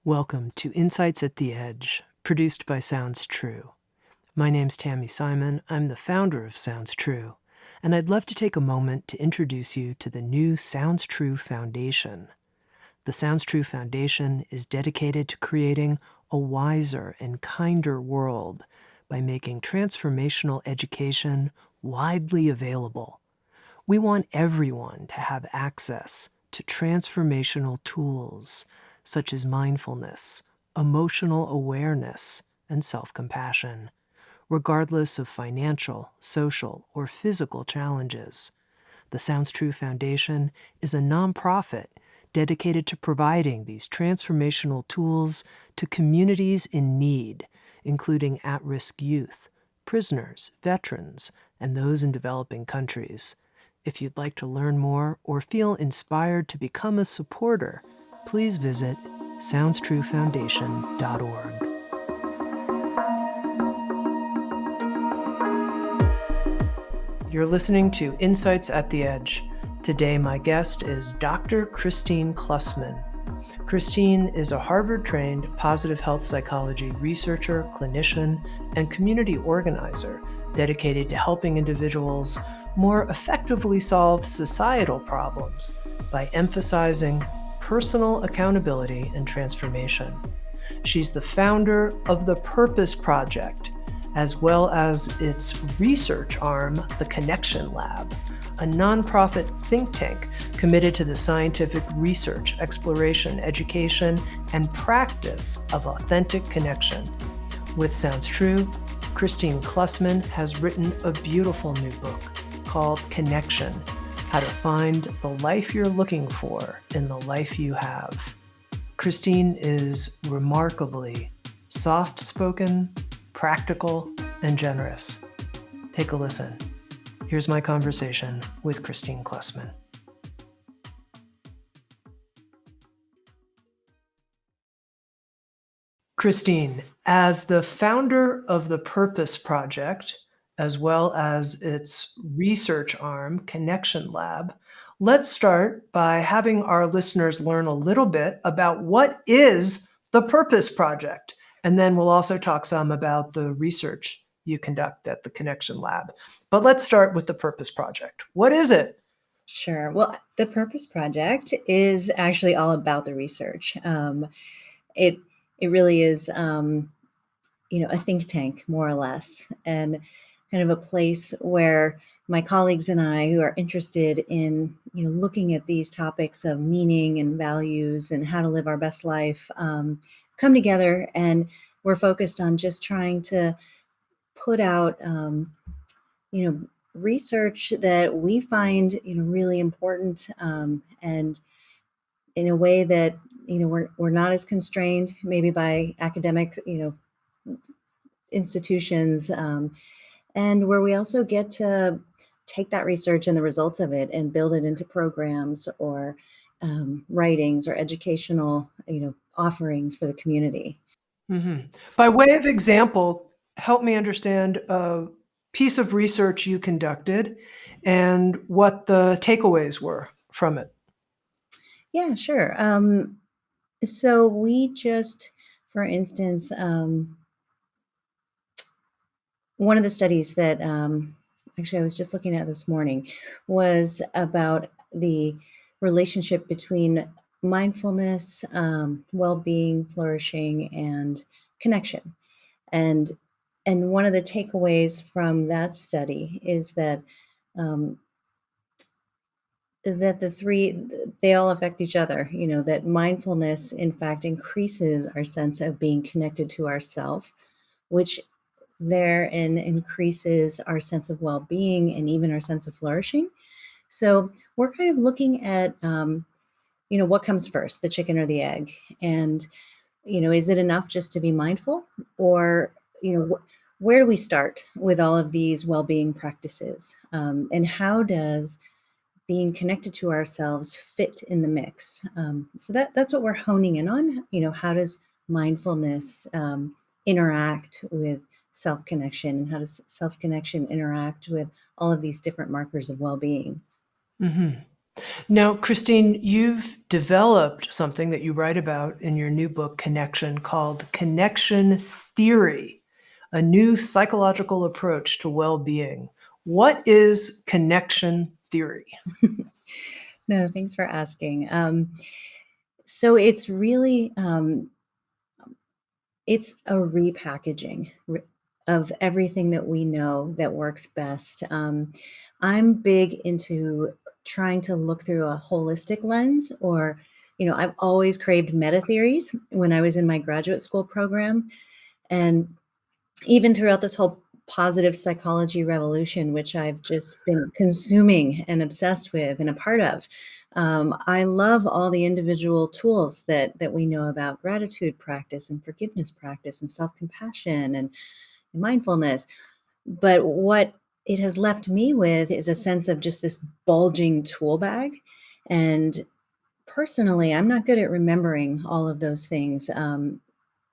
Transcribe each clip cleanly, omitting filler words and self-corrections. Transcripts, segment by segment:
Welcome to Insights at the Edge, produced by Sounds True. My name's Tami Simon. I'm the founder of Sounds True, and I'd love to take a moment to introduce you to the new Sounds True Foundation. The Sounds True Foundation is dedicated to creating a wiser and kinder world by making transformational education widely available. We want everyone to have access to transformational tools such as mindfulness, emotional awareness, and self-compassion, regardless of financial, social, or physical challenges. The Sounds True Foundation is a nonprofit dedicated to providing these transformational tools to communities in need, including at-risk youth, prisoners, veterans, and those in developing countries. If you'd like to learn more or feel inspired to become a supporter, please visit SoundsTrueFoundation.org. You're listening to Insights at the Edge. Today, my guest is Dr. Kristine Klussman. Kristine is a Harvard-trained positive health psychology researcher, clinician, and community organizer dedicated to helping individuals more effectively solve societal problems by emphasizing personal accountability and transformation. She's the founder of the Purpose Project, as well as its research arm, the Connection Lab, a nonprofit think tank committed to the scientific research, exploration, education, and practice of authentic connection. With Sounds True, Kristine Klussman has written a beautiful new book called Connection: How to Find the Life You're Looking For in the Life You Have. Kristine is remarkably soft-spoken, practical, and generous. Take a listen. Here's my conversation with Kristine Klussman. Kristine, as the founder of the Purpose Project, as well as its research arm, Connection Lab, let's start by having our listeners learn a little bit about what is the Purpose Project. And then we'll also talk some about the research you conduct at the Connection Lab. But let's start with the Purpose Project. What is it? Sure. Well, the Purpose Project is actually all about the research. It really is, a think tank, more or less, and kind of a place where my colleagues and I, who are interested in, looking at these topics of meaning and values and how to live our best life, come together, and we're focused on just trying to put out, research that we find, really important, and in a way that, we're not as constrained maybe by academic, institutions, and where we also get to take that research and the results of it and build it into programs or writings or educational, offerings for the community. Mm-hmm. By way of example, help me understand a piece of research you conducted and what the takeaways were from it. Yeah, sure. So we just, for instance, one of the studies that actually I was just looking at this morning was about the relationship between mindfulness, well-being, flourishing, and connection. And one of the takeaways from that study is that um, the three, they all affect each other. That mindfulness, in fact, increases our sense of being connected to ourself, which therein increases our sense of well-being and even our sense of flourishing. So we're kind of looking at, what comes first, the chicken or the egg? And, is it enough just to be mindful? Or, where do we start with all of these well-being practices? And how does being connected to ourselves fit in the mix? So that's what we're honing in on. How does mindfulness interact with self-connection, and how does self-connection interact with all of these different markers of well-being? Mm-hmm. Now, Kristine, you've developed something that you write about in your new book, Connection, called connection theory, a new psychological approach to well-being. What is connection theory? No, thanks for asking. So it's really it's a repackaging of everything that we know that works best. I'm big into trying to look through a holistic lens, or I've always craved meta theories when I was in my graduate school program, and even throughout this whole positive psychology revolution, which I've just been consuming and obsessed with and a part of. I love all the individual tools that we know about gratitude practice and forgiveness practice and self-compassion and mindfulness. But what it has left me with is a sense of just this bulging tool bag. And personally, I'm not good at remembering all of those things.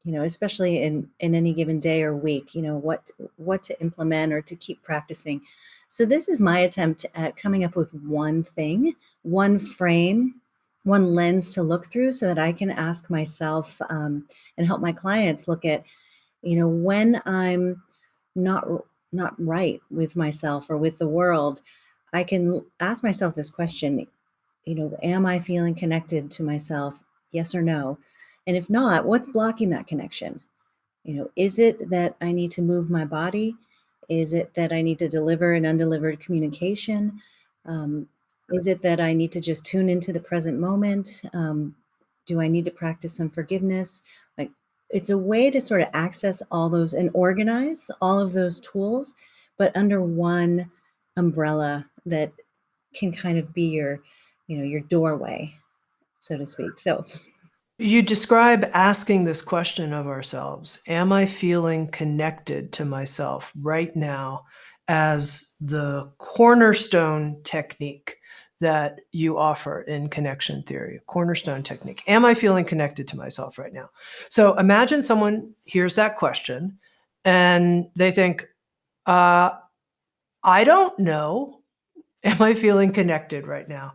Especially in any given day or week, what to implement or to keep practicing. So this is my attempt at coming up with one thing, one frame, one lens to look through, so that I can ask myself and help my clients look at, when I'm not not right with myself or with the world, I can ask myself this question, am I feeling connected to myself? Yes or no? And if not, what's blocking that connection? Is it that I need to move my body? Is it that I need to deliver an undelivered communication? Um, is it that I need to just tune into the present moment? Do I need to practice some forgiveness? Like, it's a way to sort of access all those and organize all of those tools, but under one umbrella that can kind of be your doorway, so to speak. So You describe asking this question of ourselves, am I feeling connected to myself right now, as the cornerstone technique that you offer in connection theory, cornerstone technique. Am I feeling connected to myself right now? So imagine someone hears that question and they think, uh, I don't know. Am I feeling connected right now?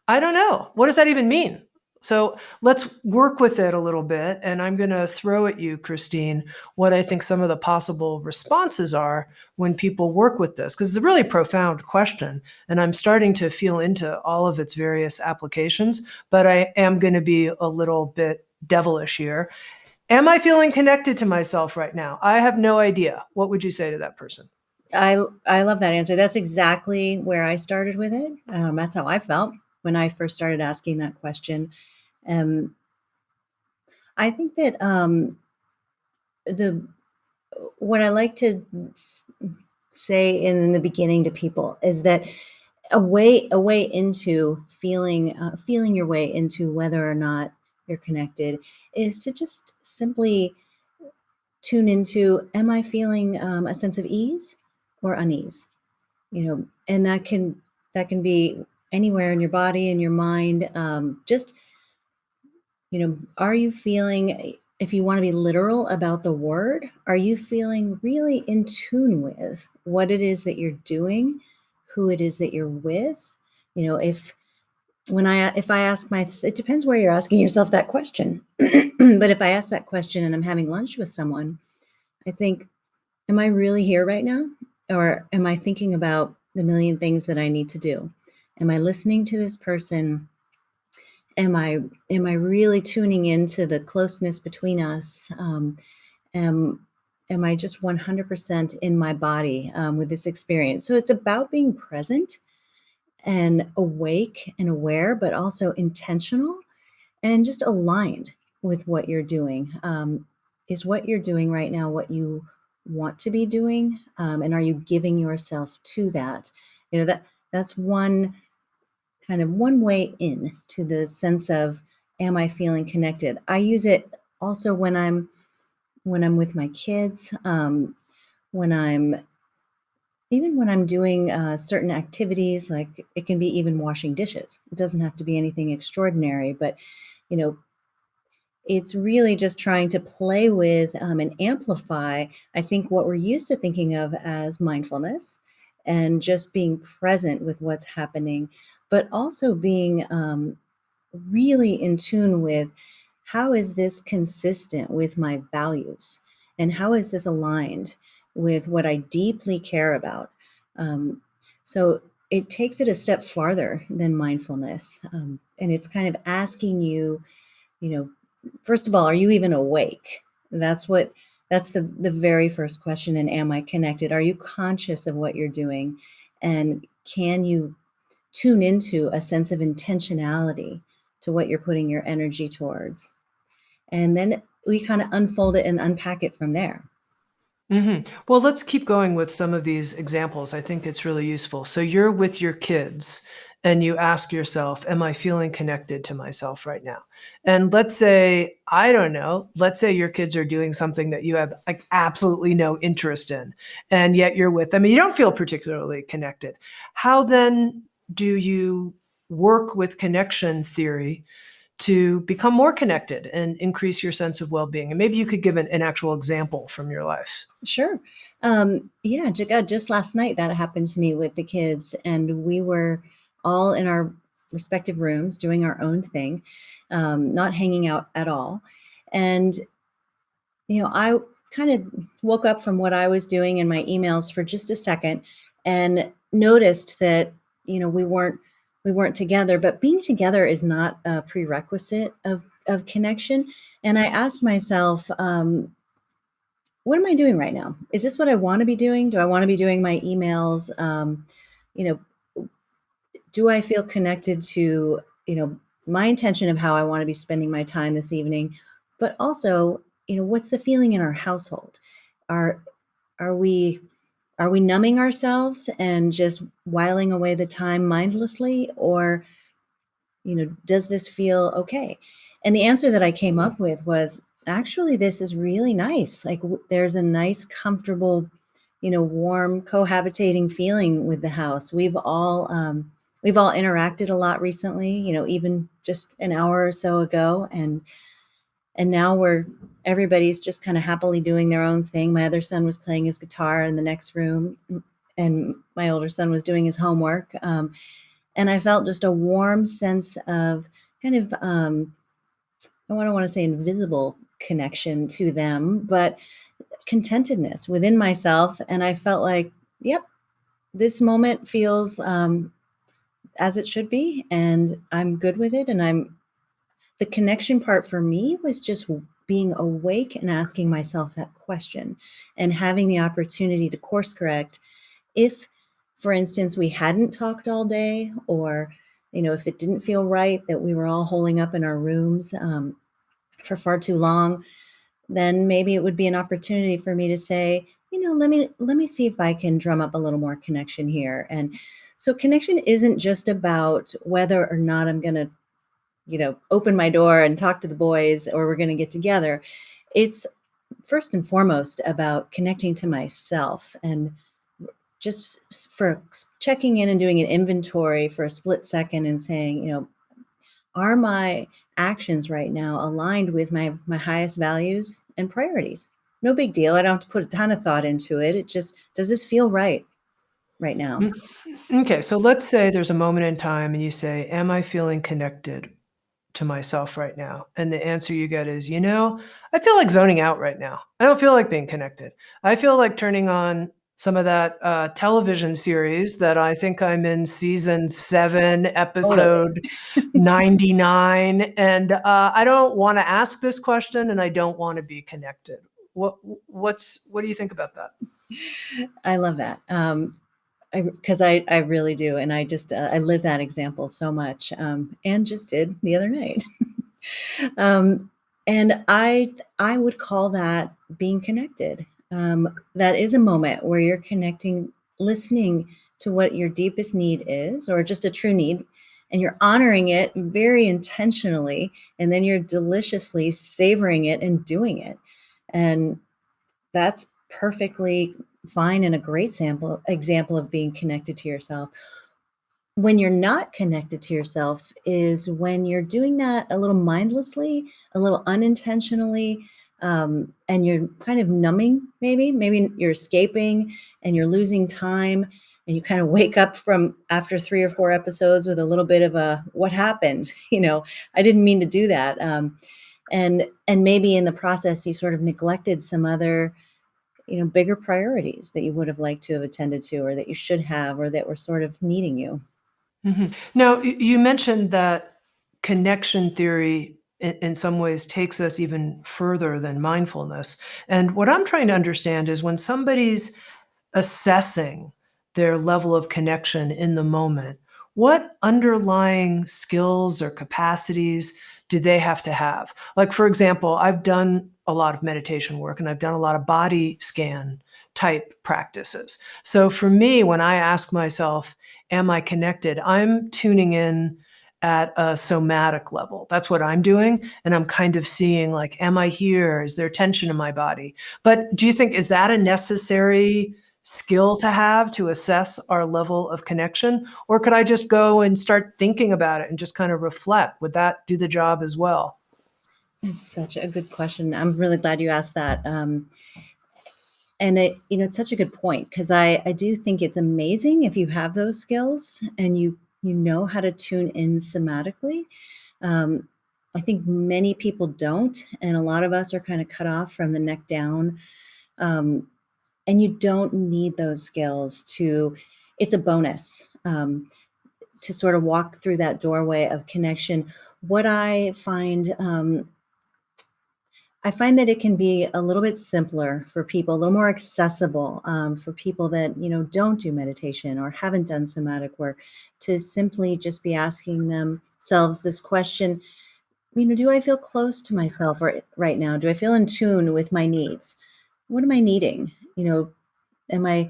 I don't know. What does that even mean? So let's work with it a little bit. And I'm going to throw at you, Kristine, what I think some of the possible responses are when people work with this, because it's a really profound question. And I'm starting to feel into all of its various applications, but I am going to be a little bit devilish here. Am I feeling connected to myself right now? I have no idea. What would you say to that person? I love that answer. That's exactly where I started with it. That's how I felt when I first started asking that question. Um, I think that the what I like to say in the beginning to people is that a way into feeling your way into whether or not you're connected is to just simply tune into, am I feeling a sense of ease or unease? And that can be anywhere in your body and your mind. Just, are you feeling, if you want to be literal about the word, are you feeling really in tune with what it is that you're doing, who it is that you're with? If I ask it depends where you're asking yourself that question. But if I ask that question and I'm having lunch with someone, I think, am I really here right now? Or am I thinking about the million things that I need to do? Am I listening to this person? Am I really tuning into the closeness between us? Am am I just 100% in my body with this experience? So it's about being present and awake and aware, but also intentional and just aligned with what you're doing. Is what you're doing right now what you want to be doing? And are you giving yourself to that? That's one way in to the sense of, am I feeling connected? I use it also when I'm with my kids, when I'm even when I'm doing certain activities, like it can be even washing dishes. It doesn't have to be anything extraordinary, but you know, it's really just trying to play with and amplify, I think, what we're used to thinking of as mindfulness and just being present with what's happening. but also being really in tune with how is this consistent with my values and how is this aligned with what I deeply care about. Um, so it takes it a step farther than mindfulness. And it's kind of asking you, you know, first of all, are you even awake? That's the very first question. And am I connected? Are you conscious of what you're doing? And can you tune into a sense of intentionality to what you're putting your energy towards? And then we kind of unfold it and unpack it from there. Well, let's keep going with some of these examples. I think it's really useful. So you're with your kids and you ask yourself, am I feeling connected to myself right now? And let's say, I don't know, let's say your kids are doing something that you have like absolutely no interest in, and yet you're with them and you don't feel particularly connected. How then do you work with connection theory to become more connected and increase your sense of well-being? And maybe you could give an actual example from your life. Sure. Yeah, just last night that happened to me with the kids, and we were all in our respective rooms doing our own thing, not hanging out at all. And I kind of woke up from what I was doing in my emails for just a second and noticed that, we weren't together, but being together is not a prerequisite of connection. And I asked myself, what am I doing right now? Is this what I want to be doing? Do I want to be doing my emails? You know, do I feel connected to, my intention of how I want to be spending my time this evening? But also, what's the feeling in our household? Are are we are we numbing ourselves and just whiling away the time mindlessly, or does this feel okay? And the answer that I came up with was, actually, this is really nice. Like, there's a nice, comfortable, warm, cohabitating feeling with the house. We've all interacted a lot recently, even just an hour or so ago, and now everybody's just kind of happily doing their own thing. My other son was playing his guitar in the next room, and my older son was doing his homework. And I felt just a warm sense of kind of, I don't want to say invisible connection to them, but contentedness within myself. And I felt like, yep, this moment feels as it should be, and I'm good with it. And the connection part for me was just being awake and asking myself that question and having the opportunity to course correct if, for instance, we hadn't talked all day, or if it didn't feel right that we were all holding up in our rooms for far too long. Then maybe it would be an opportunity for me to say, let me see if I can drum up a little more connection here. And so connection isn't just about whether or not I'm going to open my door and talk to the boys, or we're going to get together. It's first and foremost about connecting to myself, and just for checking in and doing an inventory for a split second and saying, are my actions right now aligned with my highest values and priorities? No big deal. I don't have to put a ton of thought into it. It just, does this feel right now? Mm, okay, so let's say there's a moment in time and you say, "Am I feeling connected to myself right now?" And the answer you get is, I feel like zoning out right now. I don't feel like being connected. I feel like turning on some of that television series that I think I'm in season 7, Totally. episode 99, and I don't want to ask this question, and I don't want to be connected. What do you think about that? I love that. Because I really do. And I just, I live that example so much, and just did the other night. um, and I would call that being connected. That is a moment where you're connecting, listening to what your deepest need is, or just a true need, and you're honoring it very intentionally, and then you're deliciously savoring it and doing it. And that's perfectly fine and a great example of being connected to yourself. When you're not connected to yourself is when you're doing that a little mindlessly, a little unintentionally, and you're kind of numbing, maybe you're escaping and you're losing time, and you kind of wake up from after 3 or 4 episodes with a little bit of a what happened. I didn't mean to do that. And maybe in the process you sort of neglected some other bigger priorities that you would have liked to have attended to, or that you should have, or that were sort of needing you. Now, you mentioned that connection theory in some ways takes us even further than mindfulness. And what I'm trying to understand is when somebody's assessing their level of connection in the moment, what underlying skills or capacities do they have to have? Like, for example, I've done a lot of meditation work and I've done a lot of body scan type practices. So for me, when I ask myself, am I connected? I'm tuning in at a somatic level. That's what I'm doing. And I'm kind of seeing, like, am I here? Is there tension in my body? But do you think, is that a necessary skill to have to assess our level of connection? Or could I just go and start thinking about it and just kind of reflect? Would that do the job as well? It's such a good question. I'm really glad you asked that. And it's such a good point, because I do think it's amazing if you have those skills and you know how to tune in somatically. Um, I think many people don't, and a lot of us are kind of cut off from the neck down. Um, and you don't need those skills to. It's a bonus to sort of walk through that doorway of connection. What I find that it can be a little bit simpler for people, a little more accessible for people that don't do meditation or haven't done somatic work, to simply just be asking themselves this question. Do I feel close to myself right now? Do I feel in tune with my needs? What am I needing? Am I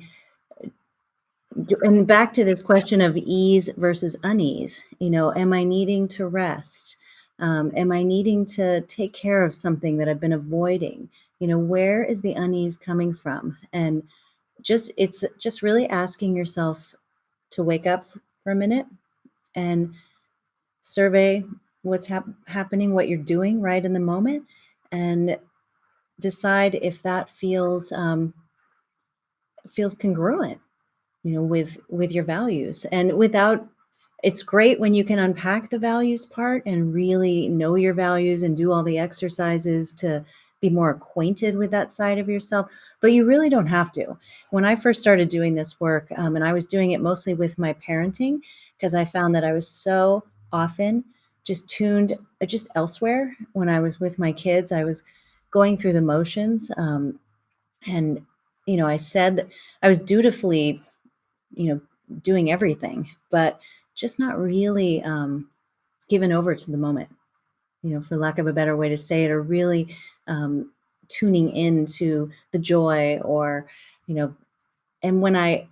and back to this question of ease versus unease, am I needing to rest? Am I needing to take care of something that I've been avoiding? Where is the unease coming from? And it's just really asking yourself to wake up for a minute and survey what's happening, what you're doing right in the moment, and decide if that feels congruent with your values. And without it's great when you can unpack the values part and really know your values and do all the exercises to be more acquainted with that side of yourself, but you really don't have to. When I first started doing this work, and I was doing it mostly with my parenting, because I found that I was so often just tuned just elsewhere. When I was with my kids, I was going through the motions, and I said I was dutifully you know, doing everything, but just not really given over to the moment, for lack of a better way to say it, or really tuning into the joy, or, you know, and when I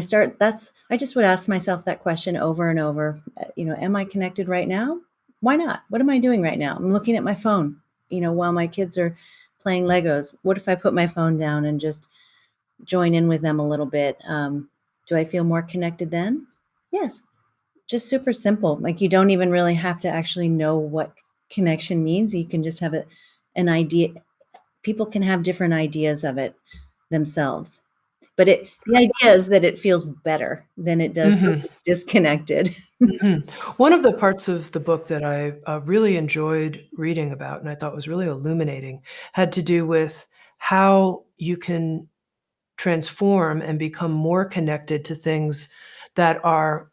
start, I just would ask myself that question over and over, am I connected right now? Why not? What am I doing right now? I'm looking at my phone, while my kids are playing Legos. What if I put my phone down and just join in with them a little bit? Do I feel more connected then? Yes. Just super simple. Like, you don't even really have to actually know what connection means. You can just have an idea. People can have different ideas of it themselves. But the idea is that it feels better than it does to Mhm. be disconnected. Mhm. One of the parts of the book that I really enjoyed reading about, and I thought was really illuminating, had to do with how you can transform and become more connected to things that are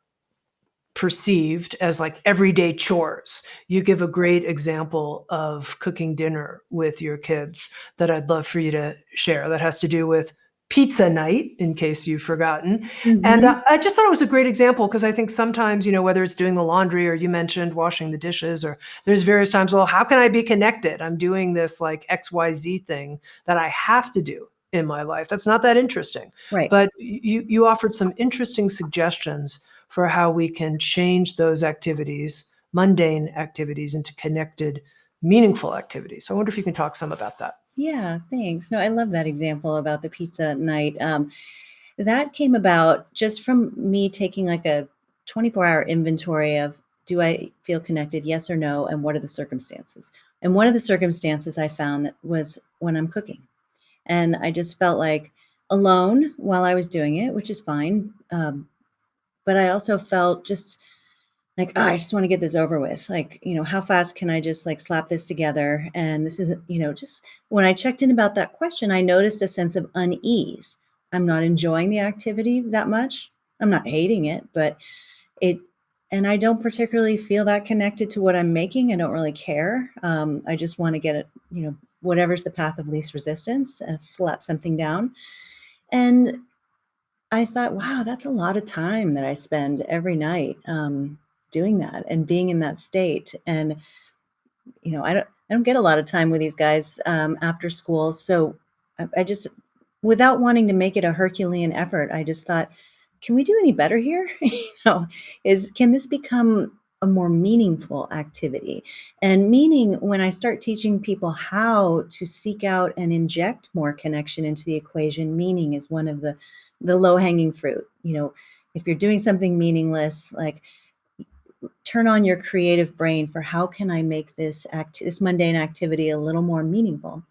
perceived as like everyday chores. You give a great example of cooking dinner with your kids that I'd love for you to share, that has to do with pizza night, in case you've forgotten. And Mhm. I just thought it was a great example, because I think sometimes, whether it's doing the laundry, or you mentioned washing the dishes, or there's various times, well, how can I be connected? I'm doing this like XYZ thing that I have to do in my life. That's not that interesting. Right. But you offered some interesting suggestions for how we can change those activities, mundane activities, into connected, meaningful activities. So I wonder if you can talk some about that. Yeah, thanks. No, I love that example about the pizza night. That came about just from me taking like a 24-hour inventory of, do I feel connected, yes or no, and what are the circumstances? And one of the circumstances I found that was when I'm cooking. And I just felt like alone while I was doing it, which is fine. But I also felt just like, "Oh, I just wanna get this over with." Like, how fast can I just, like, slap this together? And this isn't just when I checked in about that question, I noticed a sense of unease. I'm not enjoying the activity that much. I'm not hating it, but it and I don't particularly feel that connected to what I'm making. I don't really care. I just wanna get it, whatever's the path of least resistance, slap something down. And I thought, wow, that's a lot of time that I spend every night, doing that and being in that state. And, I don't get a lot of time with these guys, after school. So I just, without wanting to make it a Herculean effort, I just thought, can we do any better here? Can this become a more meaningful activity? And meaning, when I start teaching people how to seek out and inject more connection into the equation, meaning is one of the low hanging fruit. If you're doing something meaningless, like, turn on your creative brain for how can I make this mundane activity a little more meaningful.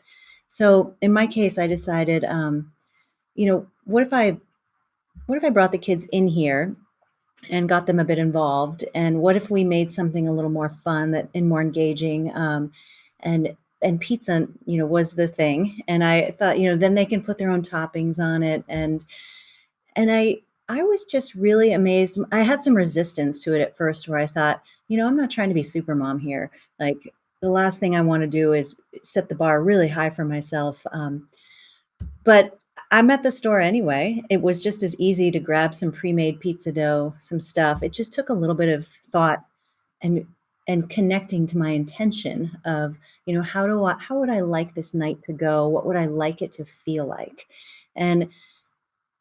So in my case, I decided, what if I brought the kids in here and got them a bit involved, and what if we made something a little more fun that and more engaging, and pizza, was the thing. And I thought, then they can put their own toppings on it. And I was just really amazed. I had some resistance to it at first, where I thought, I'm not trying to be super mom here. Like, the last thing I wanna do is set the bar really high for myself. But I'm at the store anyway. It was just as easy to grab some pre-made pizza dough, some stuff. It just took a little bit of thought and connecting to my intention of, how would I like this night to go? What would I like it to feel like? And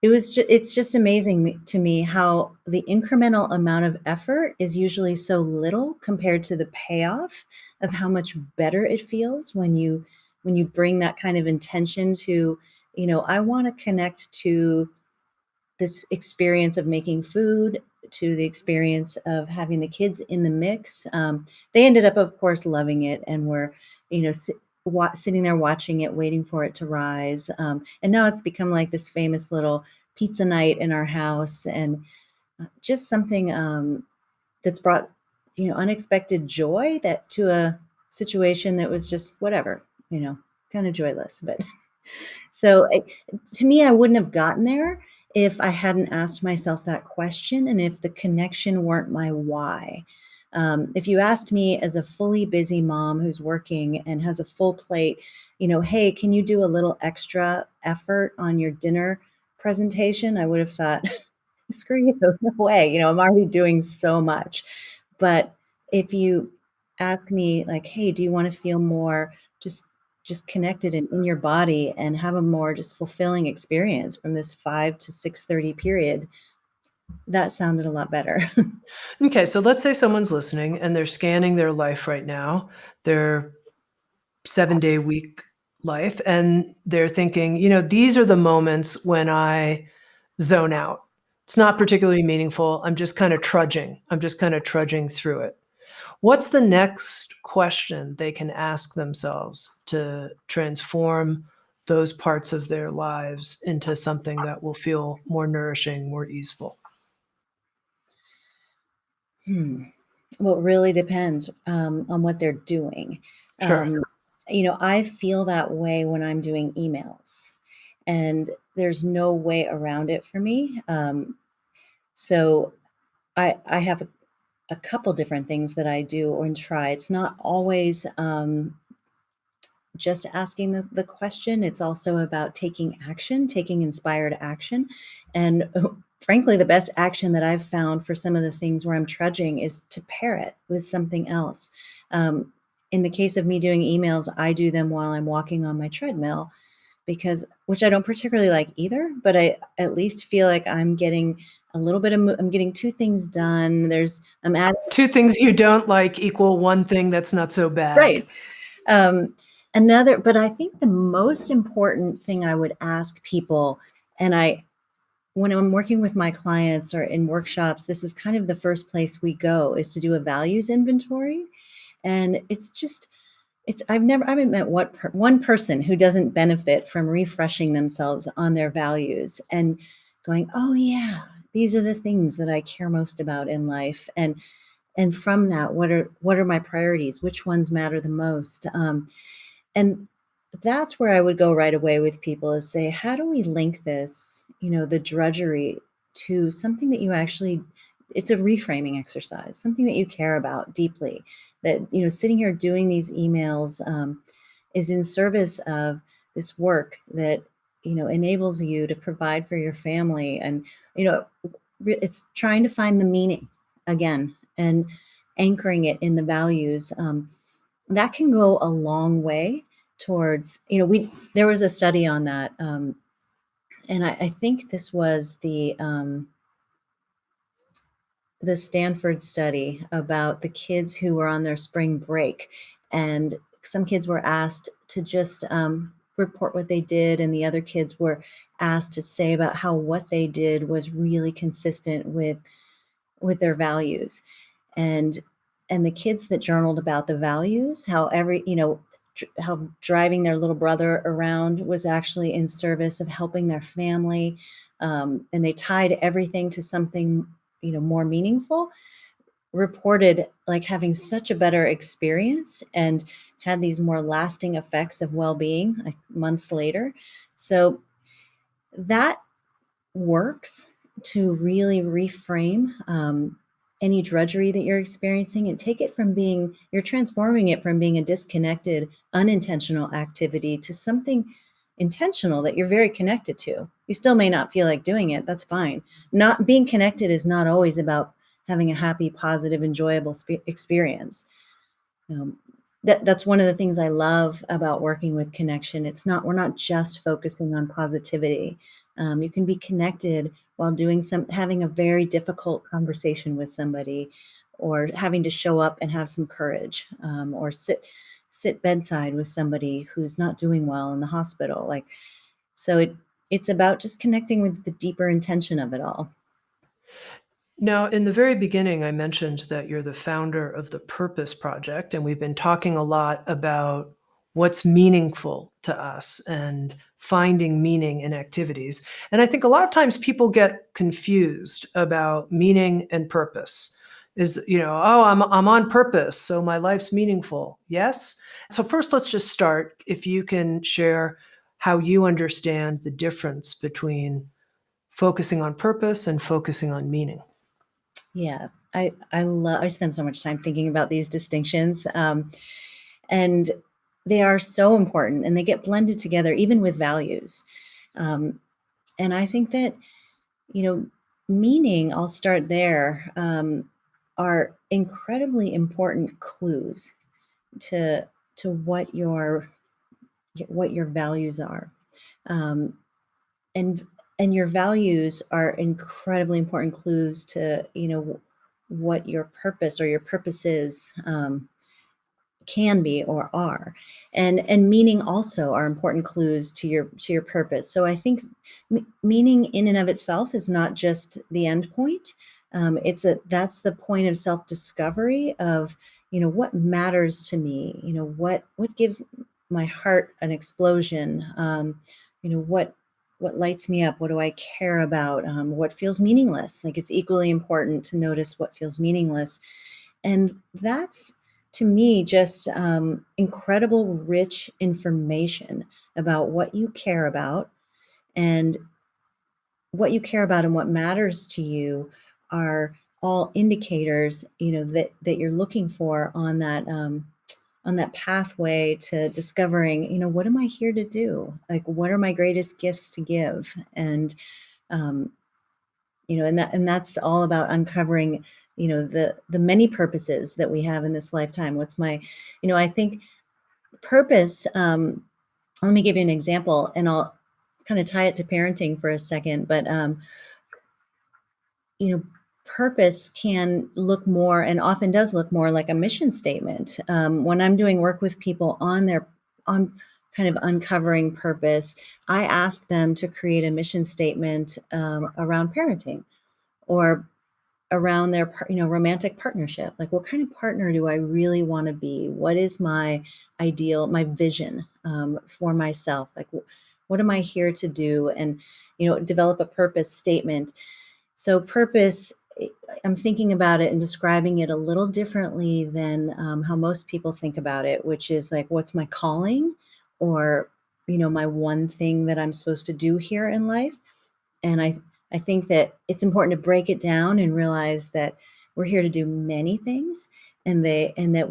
it's just amazing to me how the incremental amount of effort is usually so little compared to the payoff of how much better it feels when you bring that kind of intention to, I wanna connect to this experience of making food, to the experience of having the kids in the mix. They ended up, of course, loving it, and were, you know, sitting there watching it, waiting for it to rise. And now it's become like this famous little pizza night in our house, and just something, that's brought, unexpected joy that to a situation that was just whatever, kind of joyless. But so, to me, I wouldn't have gotten there if I hadn't asked myself that question, and if the connection weren't my why. If you asked me as a fully busy mom who's working and has a full plate, "Hey, can you do a little extra effort on your dinner presentation?" I would have thought, "Screw you, no way, I'm already doing so much." But if you ask me, like, "Hey, do you wanna feel more just connected and in your body and have a more just fulfilling experience from this 5 to 6:30 period?" That sounded a lot better. Okay, so let's say someone's listening and they're scanning their life right now, their 7-day week life, and they're thinking, these are the moments when I zone out. It's not particularly meaningful. I'm just kind of trudging. I'm just kind of trudging through it. What's the next question they can ask themselves to transform those parts of their lives into something that will feel more nourishing, more easeful? Hmm. Well, it really depends, on what they're doing. Sure. Um, I feel that way when I'm doing emails, and there's no way around it for me. So I have a couple different things that I do or try. It's not always, just asking the question. It's also about taking action, taking inspired action. And frankly, the best action that I've found for some of the things where I'm trudging is to pair it with something else. In the case of me doing emails, I do them while I'm walking on my treadmill, because which I don't particularly like either, but I at least feel like I'm getting a little bit of I'm getting two things done. I'm adding. Two things you don't like equal one thing that's not so bad. Right. But I think the most important thing I would ask people, and when I'm working with my clients or in workshops, this is kind of the first place we go, is to do a values inventory. And it's just, I haven't met one person who doesn't benefit from refreshing themselves on their values and going, oh yeah, these are the things that I care most about in life. And from that, what are my priorities? Which ones matter the most? And that's where I would go right away with people, is say, how do we link this, the drudgery, to something that you actually, it's a reframing exercise, something that you care about deeply, that, sitting here doing these emails is in service of this work that, enables you to provide for your family. And, it's trying to find the meaning again and anchoring it in the values. That can go a long way towards, there was a study on that. And I think this was the Stanford study about the kids who were on their spring break. And some kids were asked to just report what they did, and the other kids were asked to say about how what they did was really consistent with their values. And the kids that journaled about the values, how how driving their little brother around was actually in service of helping their family, and they tied everything to something more meaningful, reported like having such a better experience and had these more lasting effects of well-being like months later. So that works to really reframe any drudgery that you're experiencing, and take it from being, you're transforming it from being a disconnected, unintentional activity to something intentional that you're very connected to. You still may not feel like doing it. That's fine. Not being connected is not always about having a happy, positive, enjoyable experience. Um, that's one of the things I love about working with connection. We're not just focusing on positivity. You can be connected while having a very difficult conversation with somebody, or having to show up and have some courage, or sit bedside with somebody who's not doing well in the hospital. Like, so it's about just connecting with the deeper intention of it all. Now, in the very beginning, I mentioned that you're the founder of the Purpose Project, and we've been talking a lot about what's meaningful to us and finding meaning in activities. And I think a lot of times people get confused about meaning and purpose. Oh, I'm on purpose, so my life's meaningful. Yes? So first, let's just start. If you can share how you understand the difference between focusing on purpose and focusing on meaning. Yeah, I spend so much time thinking about these distinctions, and they are so important, and they get blended together even with values. Um, and I think that, you know, meaning, I'll start there, are incredibly important clues to what your values are. Um, and your values are incredibly important clues to, what your purpose or your purposes can be or are. And meaning also are important clues to your purpose. So I think meaning in and of itself is not just the end point. That's the point of self-discovery of, what matters to me, what gives my heart an explosion, what lights me up, what do I care about, what feels meaningless. Like, it's equally important to notice what feels meaningless. And that's, to me, just incredible, rich information about what you care about. And what matters to you are all indicators, that you're looking for on that pathway to discovering, what am I here to do? Like, what are my greatest gifts to give? And um, and that's all about uncovering, the many purposes that we have in this lifetime. What's my, I think purpose. Let me give you an example, and I'll kind of tie it to parenting for a second. But you know, purpose can look more, and often does look more, like a mission statement. When I'm doing work with people on kind of uncovering purpose, I ask them to create a mission statement around parenting, or around their romantic partnership. Like, what kind of partner do I really want to be? What is my ideal, my vision for myself? Like, what am I here to do? And develop a purpose statement. So purpose, I'm thinking about it and describing it a little differently than how most people think about it, which is like, what's my calling, or my one thing that I'm supposed to do here in life. And I think that it's important to break it down and realize that we're here to do many things, and that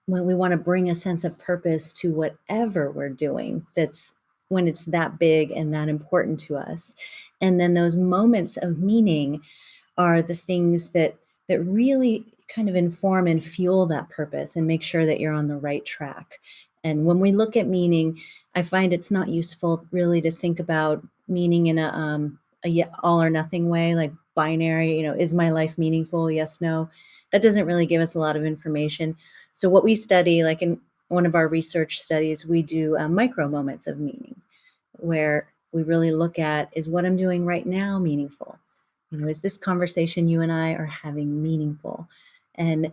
when we want to bring a sense of purpose to whatever we're doing, that's when it's that big and that important to us. And then those moments of meaning are the things that really kind of inform and fuel that purpose and make sure that you're on the right track. And when we look at meaning, I find it's not useful really to think about meaning in a all or nothing way, like binary. Is my life meaningful? Yes, no. That doesn't really give us a lot of information. So what we study, like in one of our research studies, we do micro moments of meaning, where we really look at, is what I'm doing right now meaningful? Is this conversation you and I are having meaningful? And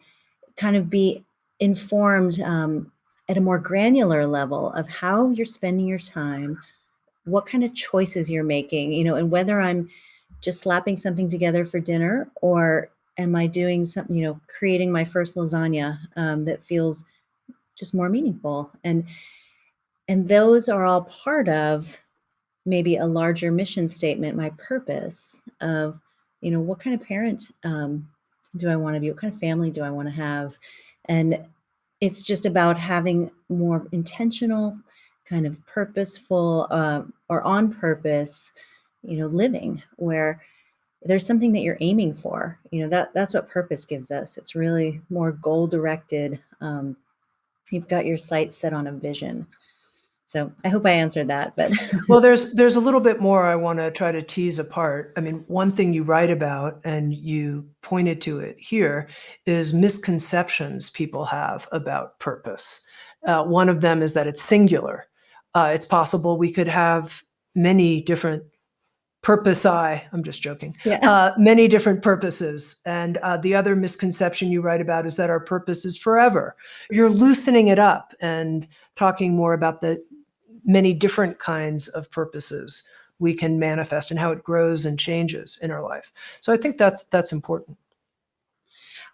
kind of be informed at a more granular level of how you're spending your time, what kind of choices you're making, and whether I'm just slapping something together for dinner, or am I doing something, creating my first lasagna that feels just more meaningful. And those are all part of maybe a larger mission statement, my purpose of, what kind of parent do I want to be? What kind of family do I want to have? And it's just about having more intentional, kind of purposeful, or on purpose, living, where there's something that you're aiming for. That's what purpose gives us. It's really more goal directed. You've got your sights set on a vision. So I hope I answered that, but Well, there's a little bit more I want to try to tease apart. I mean, one thing you write about, and you pointed to it here, is misconceptions people have about purpose. One of them is that it's singular. It's possible we could have many different I'm just joking. yeah. Many different purposes. And the other misconception you write about is that our purpose is forever. You're loosening it up and talking more about the many different kinds of purposes we can manifest and how it grows and changes in our life. So I think that's important.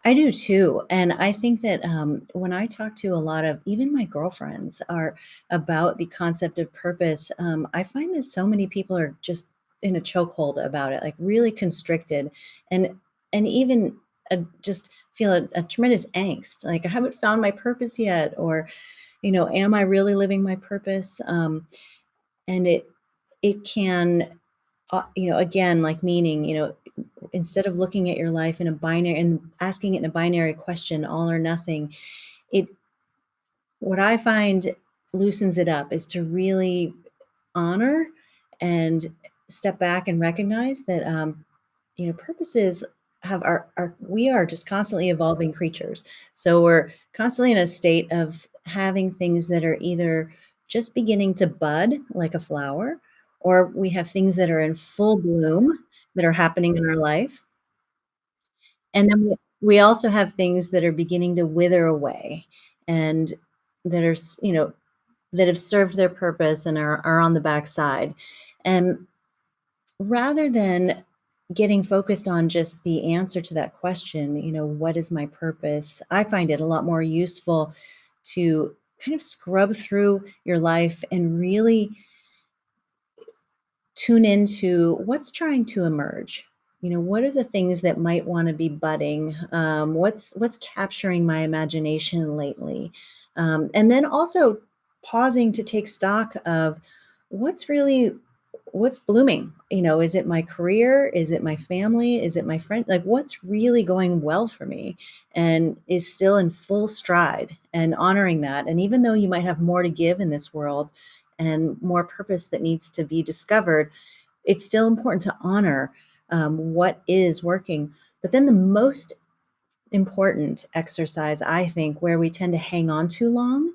I do too. And I think that when I talk to a lot of even my girlfriends are about the concept of purpose, I find that so many people are just in a chokehold about it, like really constricted, and even just feel a tremendous angst. Like, I haven't found my purpose yet, or am I really living my purpose? And it can, again, like meaning, instead of looking at your life in a binary and asking it in a binary question, all or nothing, it what I find loosens it up is to really honor and step back and recognize that purposes are we are just constantly evolving creatures. So we're constantly in a state of having things that are either just beginning to bud like a flower, or we have things that are in full bloom that are happening in our life. And then we also have things that are beginning to wither away, and that are, that have served their purpose and are on the backside. And rather than getting focused on just the answer to that question, what is my purpose? I find it a lot more useful to kind of scrub through your life and really tune into what's trying to emerge. What are the things that might want to be budding? What's capturing my imagination lately? And then also pausing to take stock of what's really what's blooming. Is it my career? Is it my family? Is it my friend? Like, what's really going well for me and is still in full stride, and honoring that. And even though you might have more to give in this world and more purpose that needs to be discovered, it's still important to honor what is working. But then the most important exercise, I think, where we tend to hang on too long,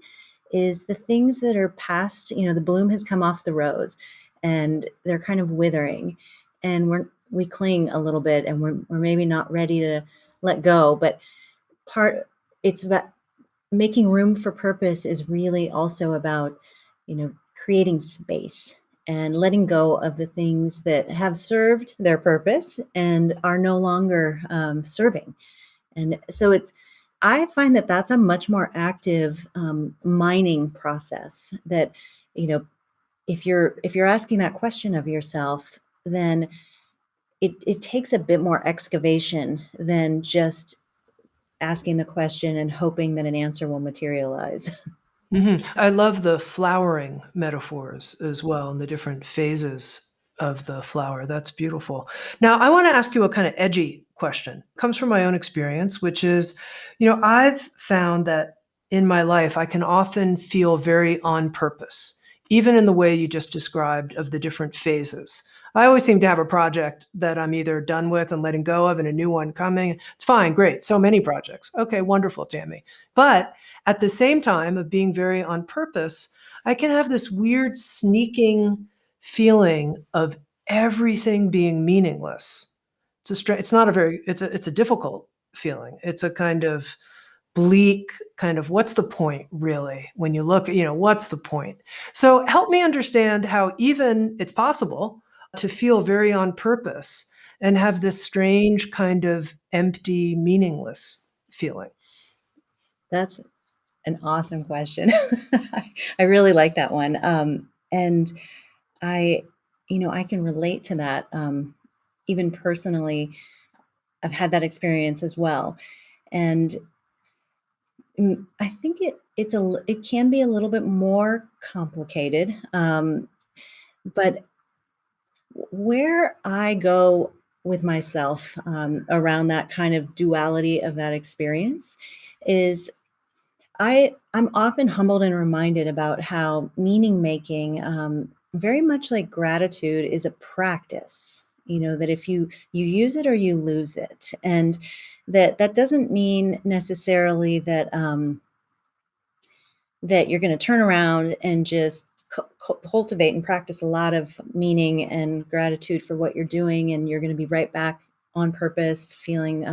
is the things that are past, the bloom has come off the rose and they're kind of withering. And we cling a little bit, and we're maybe not ready to let go. But it's about making room for purpose is really also about, creating space and letting go of the things that have served their purpose and are no longer serving. And so I find that that's a much more active mining process. That, you know, if you're asking that question of yourself, then it takes a bit more excavation than just asking the question and hoping that an answer will materialize. I love the flowering metaphors as well and the different phases of the flower. That's beautiful. Now, I want to ask you a kind of edgy question. It comes from my own experience, which is, I've found that in my life, I can often feel very on purpose, even in the way you just described of the different phases. I always seem to have a project that I'm either done with and letting go of and a new one coming. It's fine, great. So many projects. Okay, wonderful, Tami. But at the same time of being very on purpose, I can have this weird sneaking feeling of everything being meaningless. It's not a very, it's a difficult feeling. It's a kind of bleak kind of, what's the point really when you look, what's the point? So help me understand how even it's possible to feel very on purpose and have this strange kind of empty, meaningless feeling. That's an awesome question. I really like that one. And I, I can relate to that. Even personally, I've had that experience as well. And I think it can be a little bit more complicated. But where I go with myself around that kind of duality of that experience is I'm often humbled and reminded about how meaning making, very much like gratitude, is a practice. That if you use it or you lose it, and that doesn't mean necessarily that you're going to turn around and just cultivate and practice a lot of meaning and gratitude for what you're doing, and you're going to be right back on purpose, feeling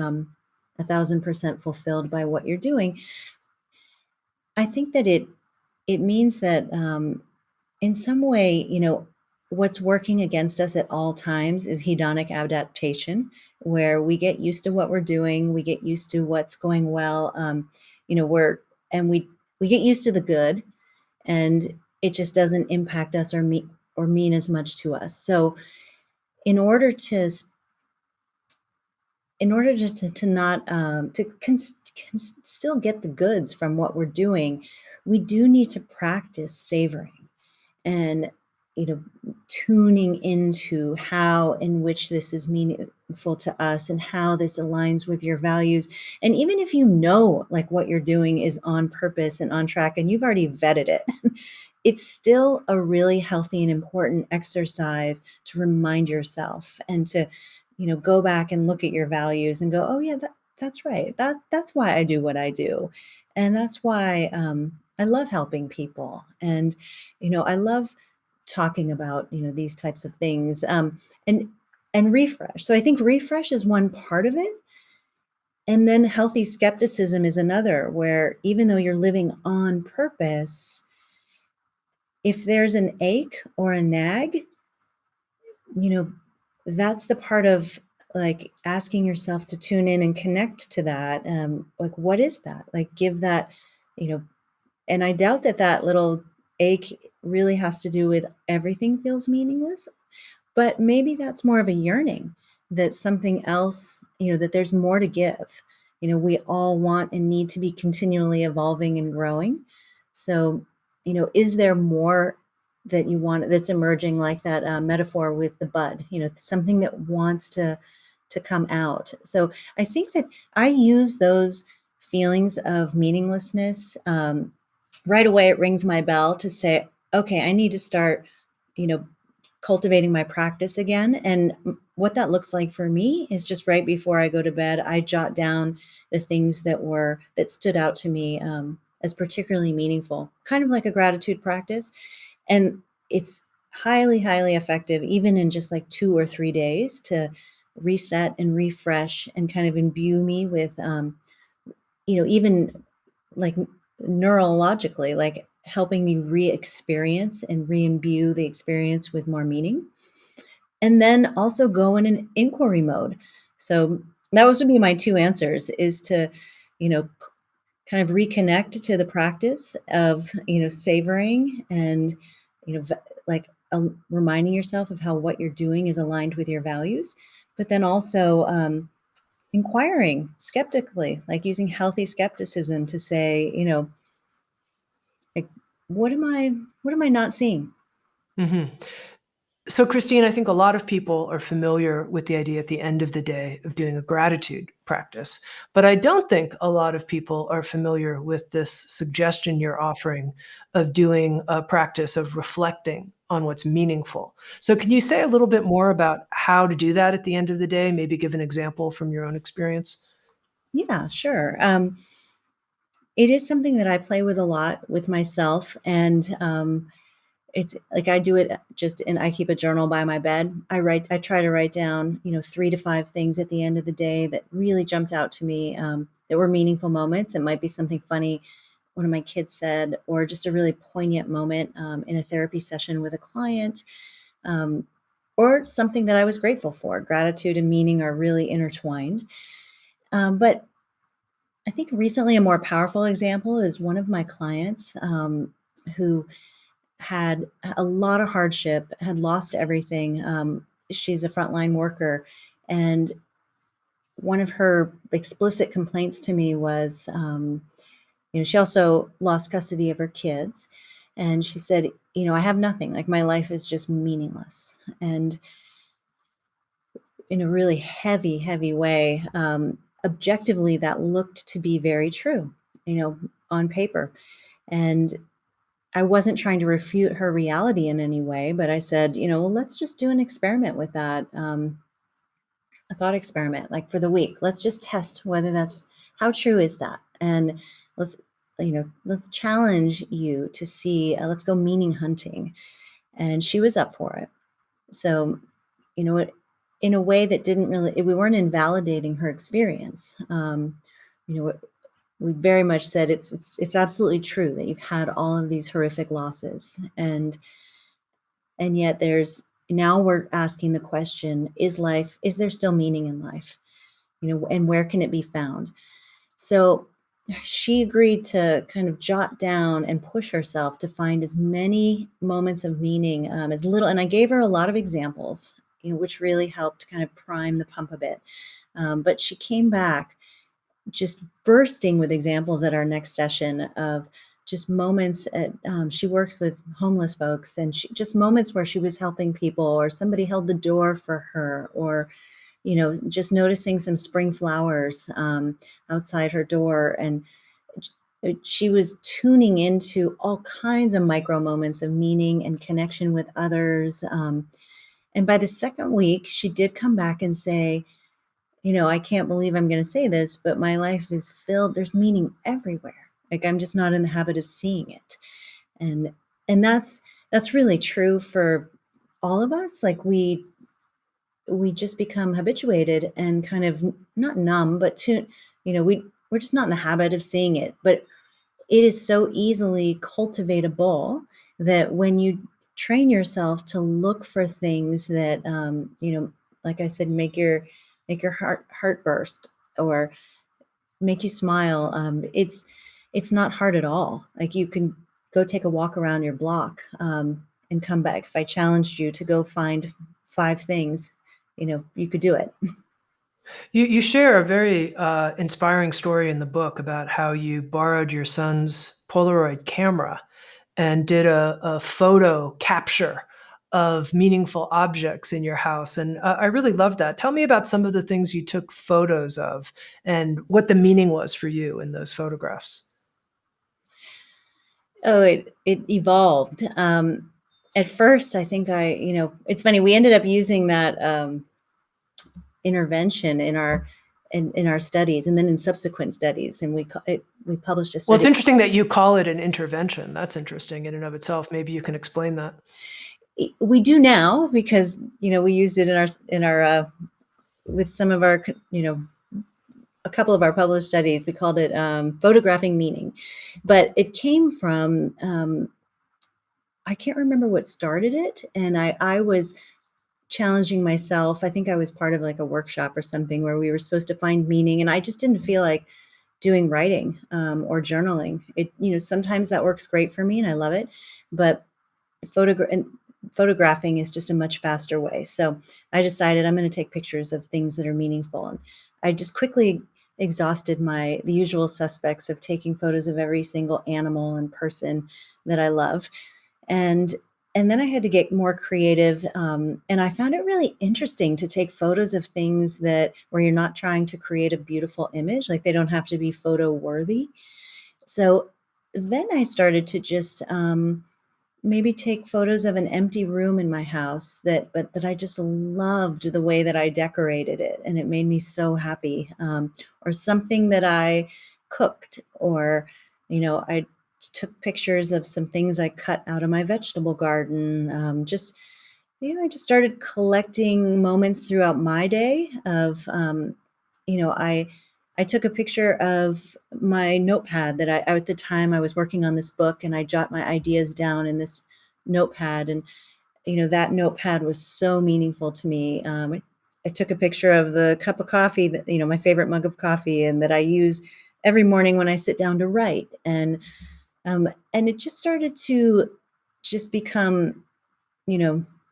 1,000% fulfilled by what you're doing. I think that it means that in some way, what's working against us at all times is hedonic adaptation, where we get used to what we're doing, we get used to what's going well, we get used to the good, and it just doesn't impact us or mean as much to us. So, in order to not can still get the goods from what we're doing, we do need to practice savoring and tuning into how in which this is meaningful to us and how this aligns with your values. And even if like what you're doing is on purpose and on track and you've already vetted it, it's still a really healthy and important exercise to remind yourself and to go back and look at your values and go, oh yeah, that's right, that's why I do what I do. And that's why I love helping people. And I love talking about these types of things, and refresh. So I think refresh is one part of it, and then healthy skepticism is another, where even though you're living on purpose, if there's an ache or a nag, that's the part of like asking yourself to tune in and connect to that. Like, what is that? Like, give that, you know, and I doubt that little ache really has to do with everything feels meaningless, but maybe that's more of a yearning that something else, that there's more to give. We all want and need to be continually evolving and growing. So, is there more that you want that's emerging, like that metaphor with the bud, something that wants to come out? So I think that I use those feelings of meaninglessness. Right away, it rings my bell to say, okay, I need to start, cultivating my practice again. And what that looks like for me is just right before I go to bed, I jot down the things that stood out to me as particularly meaningful, kind of like a gratitude practice. And it's highly, highly effective, even in just like 2 or 3 days, to reset and refresh and kind of imbue me with, even like neurologically, like helping me re-experience and re-imbue the experience with more meaning. And then also go in an inquiry mode. So those would be my two answers, is to, kind of reconnect to the practice of, savoring and, like reminding yourself of how what you're doing is aligned with your values, but then also inquiring skeptically, like using healthy skepticism to say, like, what am I not seeing? Mhm. So, Kristine, I think a lot of people are familiar with the idea at the end of the day of doing a gratitude practice, but I don't think a lot of people are familiar with this suggestion you're offering of doing a practice of reflecting on what's meaningful. So, can you say a little bit more about how to do that at the end of the day? Maybe give an example from your own experience? Yeah, sure. It is something that I play with a lot with myself, and it's like I do it just and I keep a journal by my bed. I try to write down, 3 to 5 things at the end of the day that really jumped out to me, that were meaningful moments. It might be something funny one of my kids said, or just a really poignant moment in a therapy session with a client, um, or something that I was grateful for. Gratitude and meaning are really intertwined. But I think recently a more powerful example is one of my clients, who had a lot of hardship, had lost everything. She's a frontline worker, and one of her explicit complaints to me was, she also lost custody of her kids, and she said, I have nothing. Like, my life is just meaningless, and in a really heavy, heavy way. Objectively, that looked to be very true, on paper, and I wasn't trying to refute her reality in any way, but I said, well, let's just do an experiment with that, a thought experiment, like for the week. Let's just test whether that's how true is that, and let's let's challenge you to see. Let's go meaning hunting, and she was up for it. So, it, in a way that didn't really, we weren't invalidating her experience. You know, we very much said it's absolutely true that you've had all of these horrific losses, and yet there's now we're asking the question: is there still meaning in life? And where can it be found? So she agreed to kind of jot down and push herself to find as many moments of meaning, as little. And I gave her a lot of examples, which really helped kind of prime the pump a bit. But she came back just bursting with examples at our next session of just moments at, she works with homeless folks, and just moments where she was helping people, or somebody held the door for her, or just noticing some spring flowers outside her door. And she was tuning into all kinds of micro moments of meaning and connection with others. And by the second week, she did come back and say, I can't believe I'm going to say this, but my life is filled. There's meaning everywhere. Like, I'm just not in the habit of seeing it. And that's really true for all of us. Like, we just become habituated and kind of not numb, but we're just not in the habit of seeing it. But it is so easily cultivatable that when you train yourself to look for things that, like I said, make your heart burst, or make you smile. It's not hard at all. Like, you can go take a walk around your block, and come back. If I challenged you to go find 5 things, you could do it. You share a very inspiring story in the book about how you borrowed your son's Polaroid camera and did a photo capture of meaningful objects in your house. And I really love that. Tell me about some of the things you took photos of and what the meaning was for you in those photographs. Oh, it evolved. At first, I think it's funny. We ended up using that intervention in our studies, and then in subsequent studies, and we published a Well, it's study. interesting that you call it an intervention. That's interesting in and of itself. Maybe you can explain that. We do now because, we used it in our with some of our, a couple of our published studies. We called it photographing meaning, but it came from, I can't remember what started it. And I was challenging myself. I think I was part of like a workshop or something where we were supposed to find meaning, and I just didn't feel like doing writing or journaling. Sometimes that works great for me and I love it, but photographing is just a much faster way. So I decided I'm going to take pictures of things that are meaningful. And I just quickly exhausted the usual suspects of taking photos of every single animal and person that I love. And and then I had to get more creative, and I found it really interesting to take photos of things that where you're not trying to create a beautiful image, like they don't have to be photo worthy. So then I started to just maybe take photos of an empty room in my house that I just loved the way that I decorated it, and it made me so happy. Or something that I cooked, or I took pictures of some things I cut out of my vegetable garden. I just started collecting moments throughout my day of, I took a picture of my notepad that at the time I was working on this book, and I jot my ideas down in this notepad. And, that notepad was so meaningful to me. I took a picture of the cup of coffee that, my favorite mug of coffee, and that I use every morning when I sit down to write. And it just started to just become,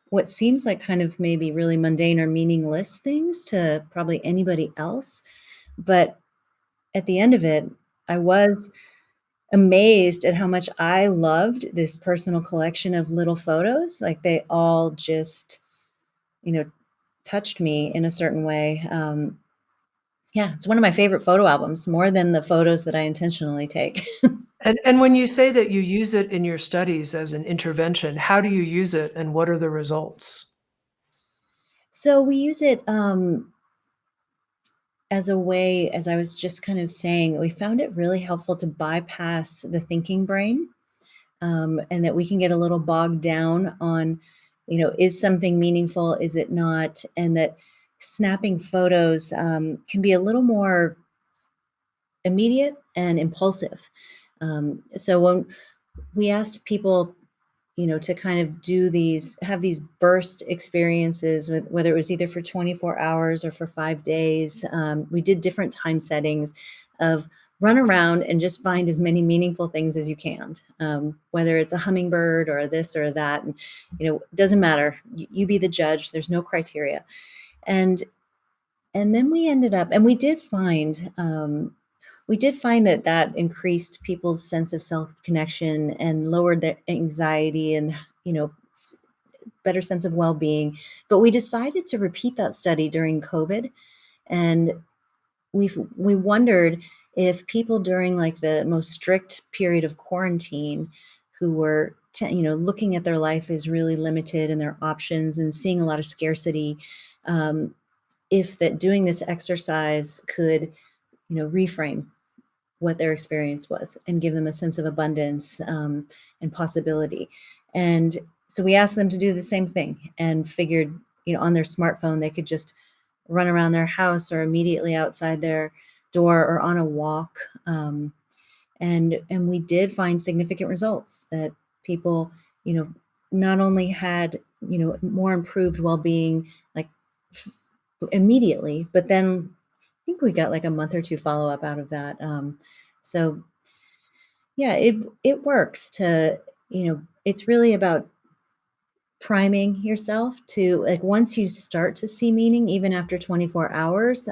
what seems like kind of maybe really mundane or meaningless things to probably anybody else. But at the end of it, I was amazed at how much I loved this personal collection of little photos. Like they all just, you know, touched me in a certain way. Yeah, it's one of my favorite photo albums, more than the photos that I intentionally take. And when you say that you use it in your studies as an intervention, how do you use it and what are the results? So we use it as a way, as I was just kind of saying, we found it really helpful to bypass the thinking brain, and that we can get a little bogged down on, is something meaningful? Is it not? And that snapping photos can be a little more immediate and impulsive. So when we asked people, to kind of have these burst experiences, whether it was either for 24 hours or for 5 days. We did different time settings of run around and just find as many meaningful things as you can, whether it's a hummingbird or this or that. And, it doesn't matter. You be the judge. There's no criteria. And and then we ended up, and we did find that that increased people's sense of self connection and lowered their anxiety and, better sense of well being. But we decided to repeat that study during COVID, and we wondered if people during like the most strict period of quarantine, who were looking at their life as really limited and their options and seeing a lot of scarcity, um, if that doing this exercise could reframe what their experience was and give them a sense of abundance, and possibility. And so we asked them to do the same thing, and figured, on their smartphone, they could just run around their house or immediately outside their door or on a walk. And we did find significant results that people, not only had, more improved well-being, like immediately, but then I think we got like a month or two follow-up out of that. So yeah, it works to, it's really about priming yourself to, like, once you start to see meaning, even after 24 hours,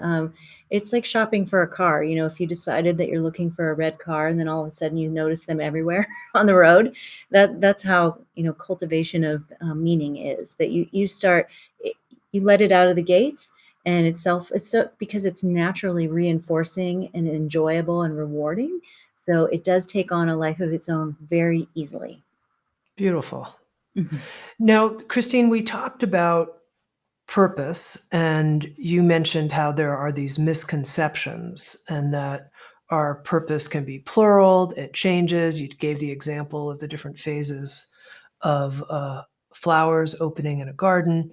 it's like shopping for a car. If you decided that you're looking for a red car and then all of a sudden you notice them everywhere on the road, that's how, cultivation of meaning is, that you start, you let it out of the gates, and it's so, because it's naturally reinforcing and enjoyable and rewarding. So it does take on a life of its own very easily. Beautiful. Mhm. Now, Kristine, we talked about purpose, and you mentioned how there are these misconceptions and that our purpose can be plural, it changes. You gave the example of the different phases of flowers opening in a garden.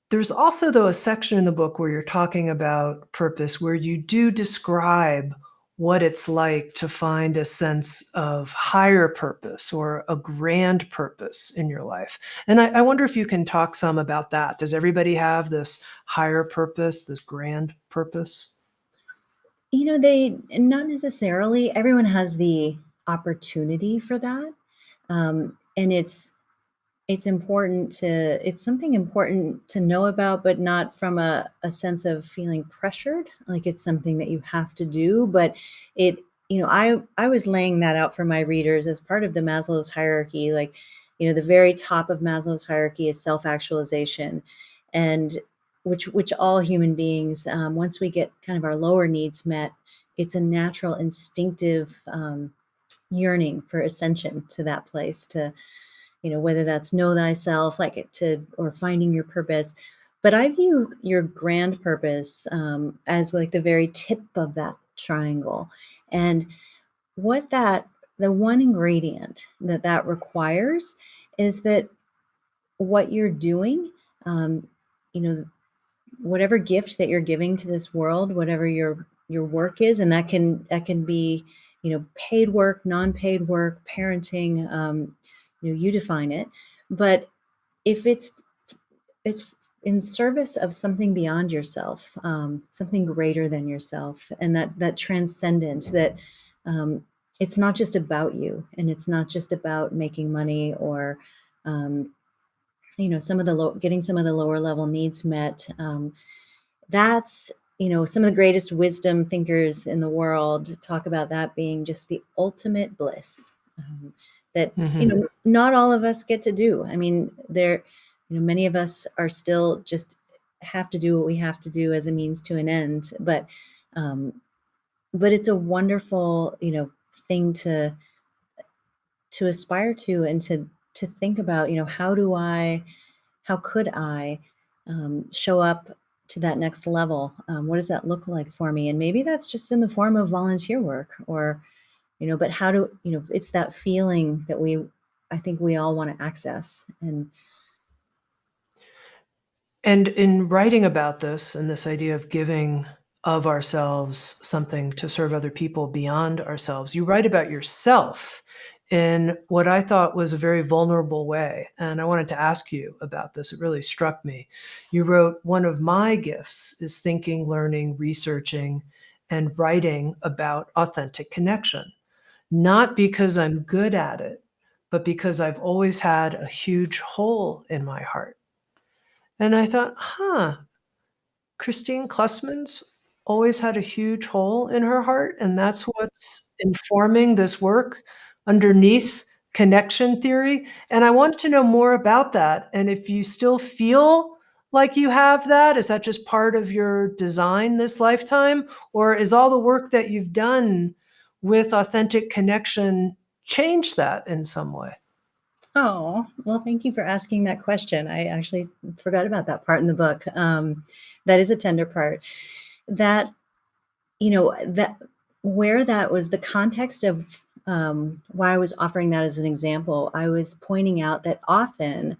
There's also, though, a section in the book where you're talking about purpose, where you do describe what it's like to find a sense of higher purpose or a grand purpose in your life. And I wonder if you can talk some about that. Does everybody have this higher purpose, this grand purpose? They not necessarily. Everyone has the opportunity for that. And it's something important to know about, but not from a sense of feeling pressured, like it's something that you have to do. But it, I was laying that out for my readers as part of the Maslow's hierarchy. Like, the very top of Maslow's hierarchy is self-actualization, and which all human beings, once we get kind of our lower needs met, it's a natural, instinctive yearning for ascension to that place, to whether that's know thyself, like or finding your purpose. But I view your grand purpose as like the very tip of that triangle. And the one ingredient that requires is that what you're doing, um, you know, whatever gift that you're giving to this world, whatever your work is, and that can be, paid work, non-paid work, parenting, you define it. But if it's in service of something beyond yourself, something greater than yourself, and that transcendent, that um, it's not just about you, and it's not just about making money, or um, getting some of the lower level needs met. That's some of the greatest wisdom thinkers in the world talk about that being just the ultimate bliss, that Mhm. not all of us get to do. I mean, many of us are still just have to do what we have to do as a means to an end. Um, but it's a wonderful thing to aspire to, and to think about, how could I show up to that next level? What does that look like for me? And maybe that's just in the form of volunteer work, or, but how do, it's that feeling that I think we all want to access. And And in writing about this and this idea of giving of ourselves something to serve other people beyond ourselves, you write about yourself in what I thought was a very vulnerable way. And I wanted to ask you about this. It really struck me. You wrote, "One of my gifts is thinking, learning, researching, and writing about authentic connection, not because I'm good at it, but because I've always had a huge hole in my heart." And I thought, huh, Kristine Klussman's always had a huge hole in her heart, and that's what's informing this work underneath connection theory. And I want to know more about that. And if you still feel like you have that, is that just part of your design this lifetime? Or is all the work that you've done with authentic connection change that in some way? oh, well, thank you for asking that question. I actually forgot about that part in the book. That is a tender part. That that where that was the context of why I was offering that as an example. I was pointing out that often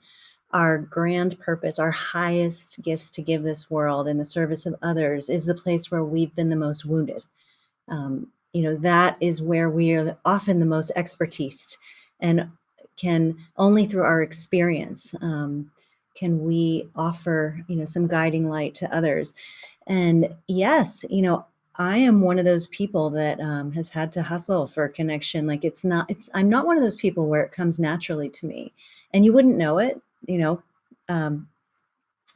our grand purpose, our highest gifts to give this world in the service of others, is the place where we've been the most wounded. That is where we are often the most expertise, and can only through our experience can we offer some guiding light to others. And yes, I am one of those people that has had to hustle for connection. Like, I'm not one of those people where it comes naturally to me, and you wouldn't know it. you know um,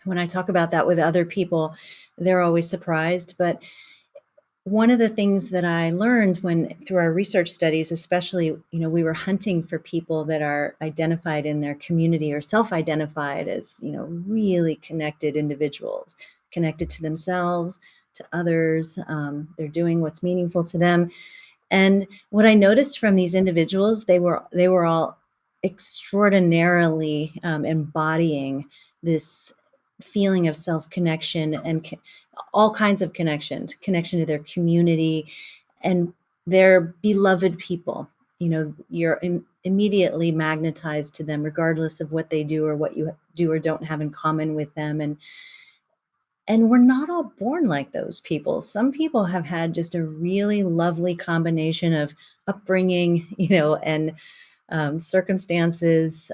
when I talk about that with other people, they're always surprised. But one of the things that I learned when through our research studies, especially, we were hunting for people that are identified in their community or self-identified as, really connected individuals, connected to themselves, to others. They're doing what's meaningful to them. And what I noticed from these individuals, they were all extraordinarily embodying this feeling of self-connection, and all kinds of connections, connection to their community and their beloved people. You're immediately magnetized to them, regardless of what they do or what you do or don't have in common with them. And we're not all born like those people. Some people have had just a really lovely combination of upbringing, and circumstances,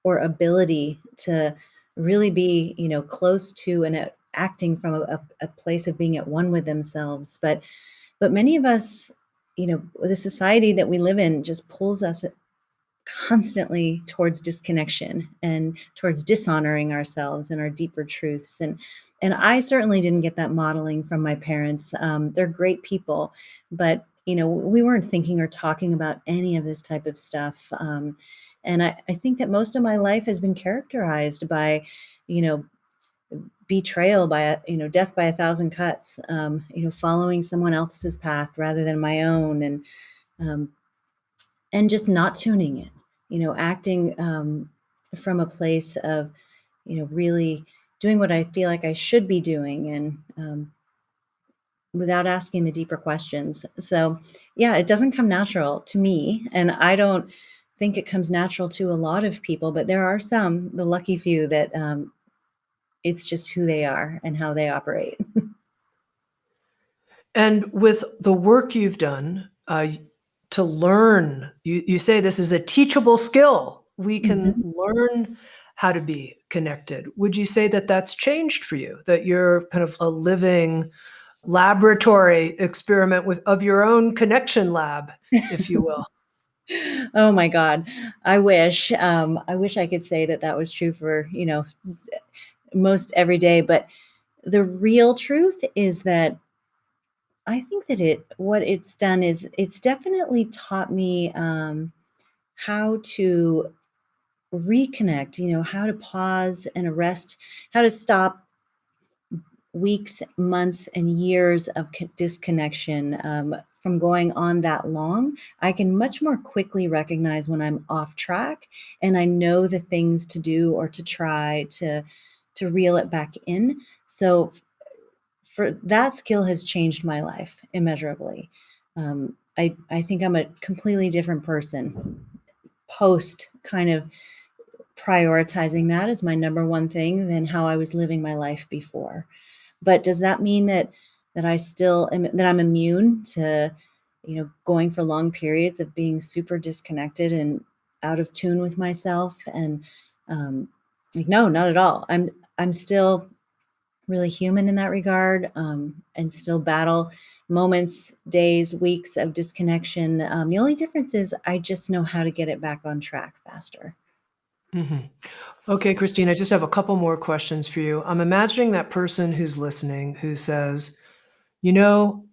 or ability to really be, close to and acting from a place of being at one with themselves. But many of us, the society that we live in just pulls us constantly towards disconnection and towards dishonoring ourselves and our deeper truths. And I certainly didn't get that modeling from my parents. They're great people, but we weren't thinking or talking about any of this type of stuff. And I think that most of my life has been characterized by, you know, betrayal, by death by a thousand cuts. Following someone else's path rather than my own, um, and just not tuning in, acting from a place of, really doing what I feel like I should be doing, and without asking the deeper questions. So, yeah, it doesn't come natural to me. And I don't think it comes natural to a lot of people, but there are some, the lucky few, that it's just who they are and how they operate. And with the work you've done to learn, you say this is a teachable skill. We can Mhm. learn how to be connected. Would you say that that's changed for you? That you're kind of a living laboratory experiment of your own connection lab, if you will? Oh my God. I wish. I wish I could say that that was true for, most every day. But the real truth is that I think that what it's done is it's definitely taught me how to reconnect, how to pause and arrest, how to stop weeks, months, and years of disconnection from going on that long. I can much more quickly recognize when I'm off track, and I know the things to do or to try to reel it back in. So for that skill has changed my life immeasurably. I think I'm a completely different person post kind of prioritizing that as my number one thing than how I was living my life before. But does that mean that I still am, that I'm immune to, going for long periods of being super disconnected and out of tune with myself? And like, no, not at all. I'm still really human in that regard, and still battle moments, days, weeks of disconnection. The only difference is I just know how to get it back on track faster. Mhm. Okay, Christine, I just have a couple more questions for you. I'm imagining that person who's listening who says, you know,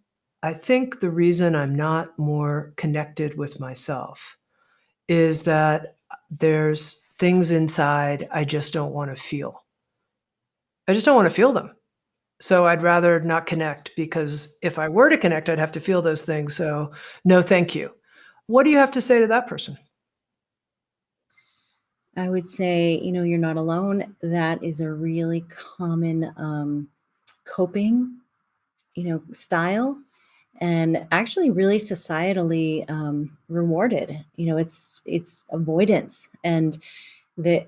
I think the reason I'm not more connected with myself is that there's things inside I just don't want to feel. I just don't want to feel them. So I'd rather not connect because if I were to connect, I'd have to feel those things. So no, thank you. What do you have to say to that person? I would say, you're not alone. That is a really common coping, style, and actually really societally rewarded. It's avoidance, and the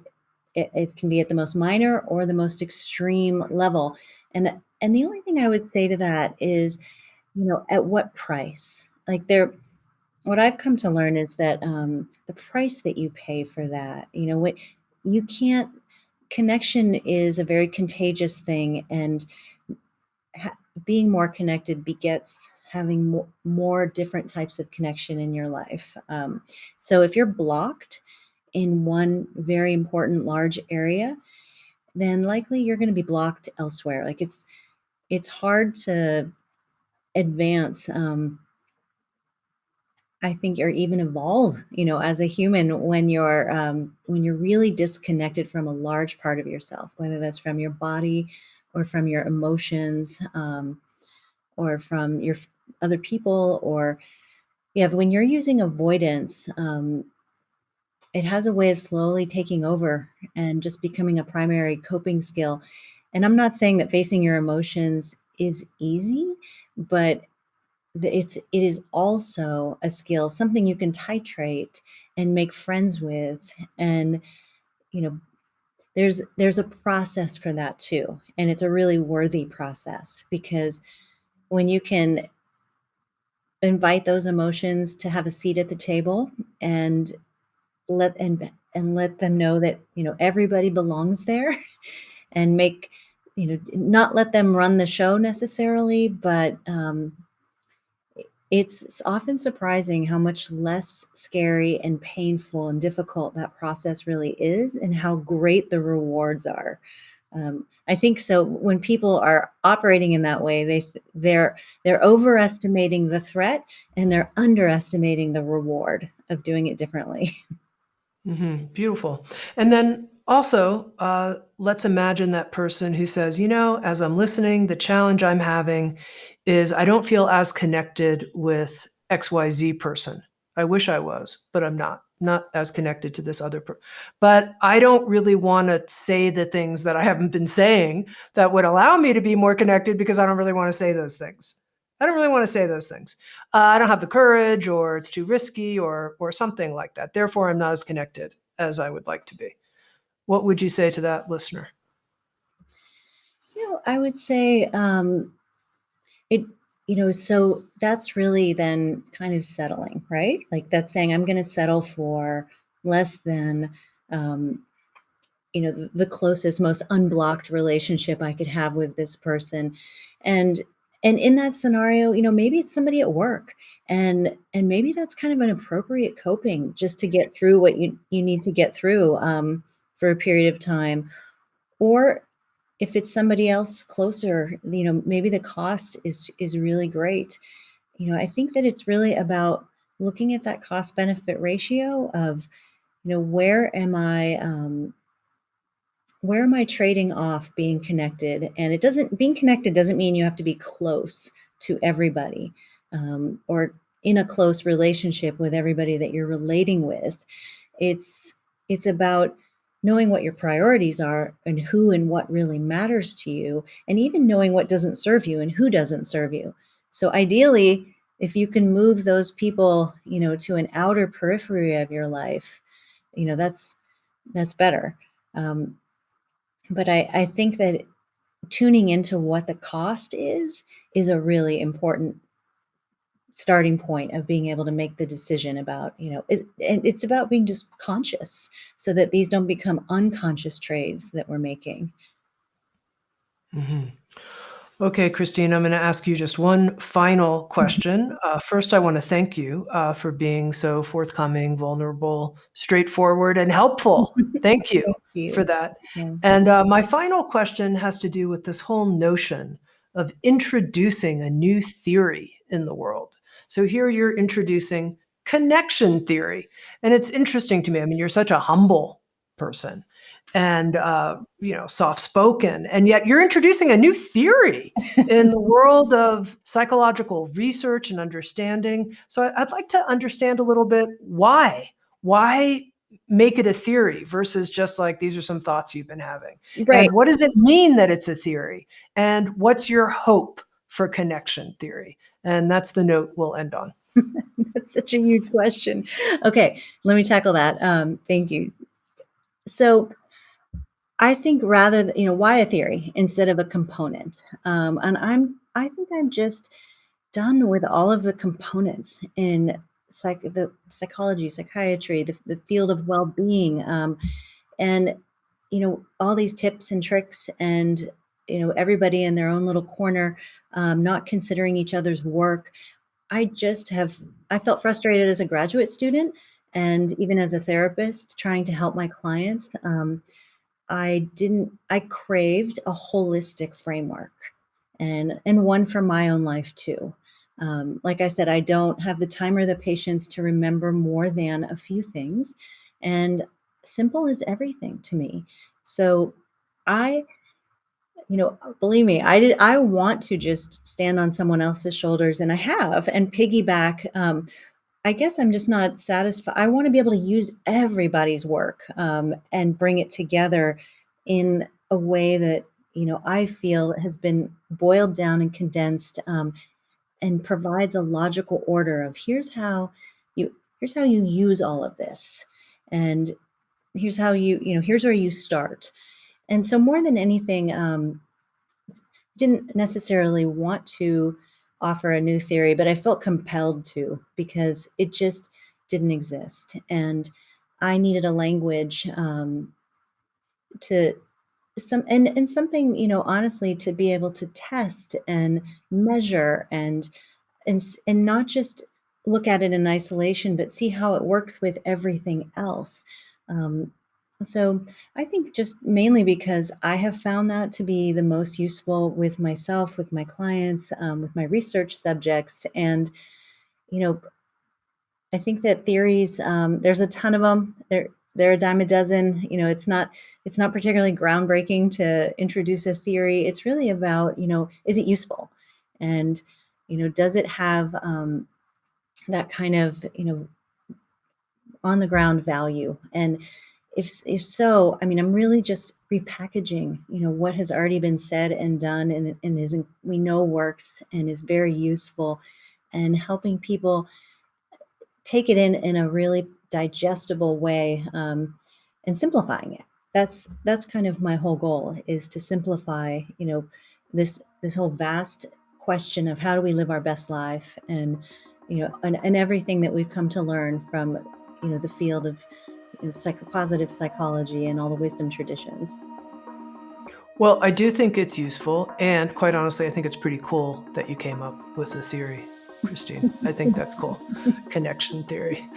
it can be at the most minor or the most extreme level. And the only thing I would say to that is, at what price? Like, what I've come to learn is that the price that you pay for that, what you can't, connection is a very contagious thing, and being more connected begets having more different types of connection in your life. So if you're blocked in one very important large area, then likely you're going to be blocked elsewhere. Like, it's hard to advance. I think, or even evolve, as a human when you're really disconnected from a large part of yourself, whether that's from your body or from your emotions, or from other people, or yeah. But when you're using avoidance, it has a way of slowly taking over and just becoming a primary coping skill. And I'm not saying that facing your emotions is easy, but it is also a skill, something you can titrate and make friends with. And, you know, there's a process for that too. And it's a really worthy process, because when you can invite those emotions to have a seat at the table and let them know that, everybody belongs there, and not let them run the show necessarily, but it's often surprising how much less scary and painful and difficult that process really is, and how great the rewards are. I think so. When people are operating in that way, they're overestimating the threat, and they're underestimating the reward of doing it differently. Beautiful. And then also, let's imagine that person who says, as I'm listening, the challenge I'm having is I don't feel as connected with XYZ person. I wish I was, but I'm not as connected to this other person. But I don't really want to say the things that I haven't been saying that would allow me to be more connected, because I don't really want to say those things. I don't really want to say those things. I don't have the courage, or it's too risky, or something like that. Therefore, I'm not as connected as I would like to be. What would you say to that listener? I would say it, so that's really then kind of settling, right? Like, that's saying, I'm going to settle for less than, um, the closest, most unblocked relationship I could have with this person. And and in that scenario, maybe it's somebody at work, and maybe that's kind of an appropriate coping, just to get through what you need to get through, for a period of time. Or if it's somebody else closer, maybe the cost is really great. I think that it's really about looking at that cost benefit ratio of, where am I trading off being connected? And being connected doesn't mean you have to be close to everybody, or in a close relationship with everybody that you're relating with. It's it's about knowing what your priorities are, and who and what really matters to you, and even knowing what doesn't serve you and who doesn't serve you. So ideally, if you can move those people, to an outer periphery of your life, that's better. Um, but I think that tuning into what the cost is a really important starting point of being able to make the decision about, and it's about being just conscious, so that these don't become unconscious trades that we're making. Mhm. Okay, Kristine, I'm going to ask you just one final question. First, I want to thank you for being so forthcoming, vulnerable, straightforward, and helpful. Thank you Thank for you. that. Yeah. And my final question has to do with this whole notion of introducing a new theory in the world. So here you're introducing connection theory. And it's interesting to me. I mean, you're such a humble person, and soft spoken, and yet you're introducing a new theory in the world of psychological research and understanding. So I'd like to understand a little bit why make it a theory versus just like, these are some thoughts you've been having, Right. and what does it mean that it's a theory, and what's your hope for connection theory? And that's the note we'll end on. That's such a huge question. Okay, let me tackle that. Thank you. So I think, rather than, why a theory instead of a component? And I think I'm just done with all of the components in the psychology, psychiatry, the field of well-being, and all these tips and tricks, and everybody in their own little corner, not considering each other's work. I felt frustrated as a graduate student, and even as a therapist trying to help my clients. I craved a holistic framework, and one for my own life too. Like I said, I don't have the time or the patience to remember more than a few things, and simple is everything to me. So I, believe me, I want to just stand on someone else's shoulders, and I have, and piggyback. I guess I'm just not satisfied. I want to be able to use everybody's work, and bring it together in a way that, I feel has been boiled down and condensed, and provides a logical order of here's how you use all of this, and here's how here's where you start. And so more than anything, didn't necessarily want to offer a new theory, but I felt compelled to because it just didn't exist. And I needed a language to and something, honestly, to be able to test and measure and not just look at it in isolation, but see how it works with everything else. Um, so I think just mainly because I have found that to be the most useful with myself, with my clients, with my research subjects, and you know, I think that theories, there's a ton of them. They're a dime a dozen. It's not particularly groundbreaking to introduce a theory. It's really about, is it useful, and does it have that kind of on the ground value? And if so, I mean, I'm really just repackaging what has already been said and done, and we know works and is very useful, and helping people take it in a really digestible way, and simplifying it. That's kind of my whole goal, is to simplify this whole vast question of how do we live our best life, and everything that we've come to learn from the field of positive psychology and all the wisdom traditions. Well, I do think it's useful, and quite honestly, I think it's pretty cool that you came up with a theory, Kristine. I think that's cool. Connection theory.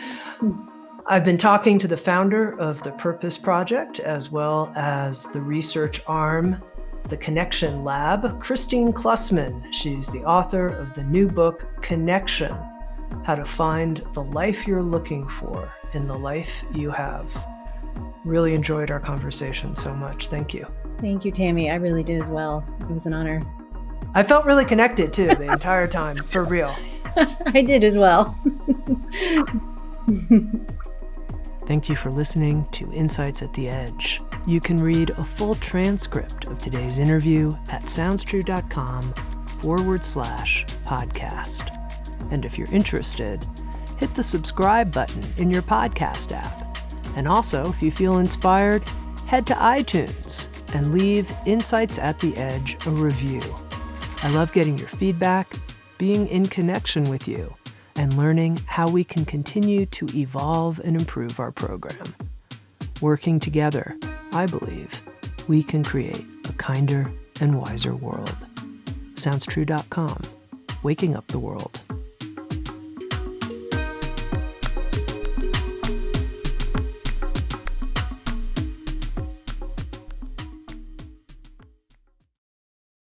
I've been talking to the founder of the Purpose Project, as well as the research arm, the Connection Lab, Kristine Klussman. She's the author of the new book, Connection: How to Find the Life You're Looking For in the Life You Have. Really enjoyed our conversation so much. Thank you. Thank you, Tami. I really did as well. It was an honor. I felt really connected too the entire time, for real. I did as well. Thank you for listening to Insights at the Edge. You can read a full transcript of today's interview at SoundsTrue.com/podcast. And if you're interested, hit the subscribe button in your podcast app. And also, if you feel inspired, head to iTunes and leave Insights at the Edge a review. I love getting your feedback, being in connection with you, and learning how we can continue to evolve and improve our program. Working together, I believe, we can create a kinder and wiser world. SoundsTrue.com, waking up the world.